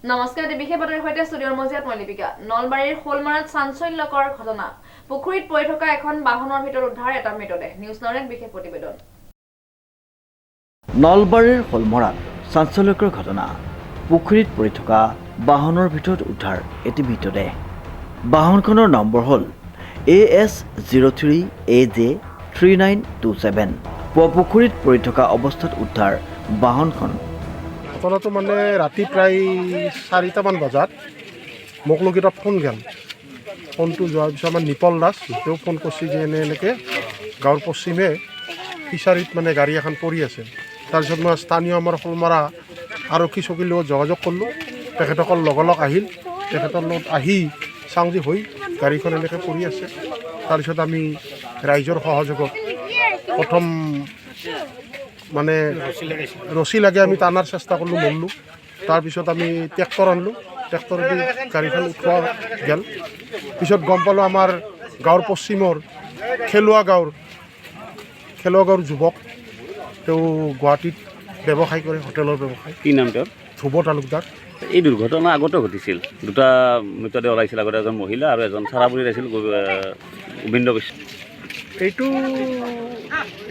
নমস্কাৰ বিশেষ বাতৰিৰ সৈতে ষ্টুডিঅ'ৰ মজিয়াত মই লিপিকা। নলবাৰীৰ শোলমাৰাত চাঞ্চল্যকৰ ঘটনা। পুখুৰীত পৰি থকা এখন বাহনৰ ভিতৰত উদ্ধাৰ এটা মৃতদেহ। নিউজ নৰেন বিশেষ প্ৰতিবেদন। নলবাৰীৰ শোলমাৰাত চাঞ্চল্যকৰ ঘটনা। পুখুৰীত পৰি থকা বাহনৰ ভিতৰত উদ্ধাৰ এটি মৃতদেহ। বাহনখনৰ নম্বৰ হ'ল AS03AJ3927। পুৱা পুখুৰীত পৰি থকা অৱস্থাত উদ্ধাৰ বাহনখন। ঘটনাটো মানে ৰাতি প্ৰায় 4টামান বজাত মোক লগি এটা ফোন গেল। ফোনটো যোৱাৰ পিছত আমাৰ নিপল দাস তেওঁ ফোন কৰিছে যে এনেকৈ গাঁৱৰ পশ্চিমে ফিচাৰীত মানে গাড়ী এখন পৰি আছে। তাৰপিছত মই স্থানীয় আমাৰ শোলমাৰা আৰক্ষী চকীৰ লগত যোগাযোগ কৰিলোঁ। তেখেতসকল লগালগ আহিল। তেখেতৰ লগত আহি চাওঁ যে হৈ গাড়ীখন এনেকৈ পৰি আছে। তাৰপিছত আমি ৰাইজৰ সহযোগত প্ৰথম মানে ৰছী লাগে আমি টানাৰ চেষ্টা কৰিলোঁ, মৰিলোঁ। তাৰপিছত আমি ট্ৰেক্টৰ আনিলোঁ। ট্ৰেক্টৰেদি গাড়ীখন উঠোৱা গেল। পিছত গম পালোঁ আমাৰ গাঁৱৰ পশ্চিমৰ খেলুৱা গাঁৱৰ যুৱক, তেওঁ গুৱাহাটীত ব্যৱসায় কৰে, হোটেলৰ ব্যৱসায়। কি নাম তেওঁৰ? ধ্ৰুৱ তালুকদাৰ। এই দুৰ্ঘটনা আগতে ঘটিছিল। দুটা মৃতদেহ ওলাইছিল, আগতে এজন মহিলা আৰু এজন চাৰাপুৰীত আছিল গোবিন্দ বৈশ্য। এইটো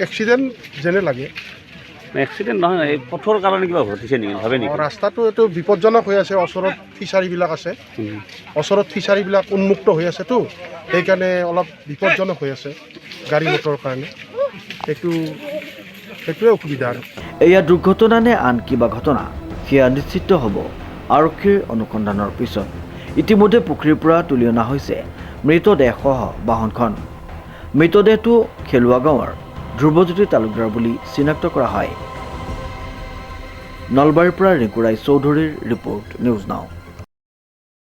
এক্সিডেণ্ট যেনে লাগে। এক্সিডেণ্ট নহয়, এই পথৰ কাৰণে কিবা ঘটিছে নেকি, ভাবে নেকি? ৰাস্তাটো এইটো বিপদজনক হৈ আছে। ওচৰত ফিচাৰীবিলাক আছে, ওচৰত ফিচাৰীবিলাক উন্মুক্ত হৈ আছেতো, সেইকাৰণে অলপ বিপদজনক হৈ আছে গাড়ী মটৰৰ কাৰণে। সেইটোৱে অসুবিধা আৰু। এয়া দুৰ্ঘটনা নে আন কিবা ঘটনা, সেয়া নিশ্চিত হ'ব আৰক্ষীৰ অনুসন্ধানৰ পিছত। ইতিমধ্যে পুখুৰীৰ পৰা তুলি অনা হৈছে মৃতদেহসহ বাহনখন। মৃতদেহটো খেলুৱা গাঁৱৰ ধ্ৰুৱজ্যোতি তালুকদাৰ বুলি চিনাক্ত কৰা হয়। নলবাৰীৰ পৰা ৰিংকু ৰায় চৌধুৰীৰ ৰিপৰ্ট, নিউজ নাও।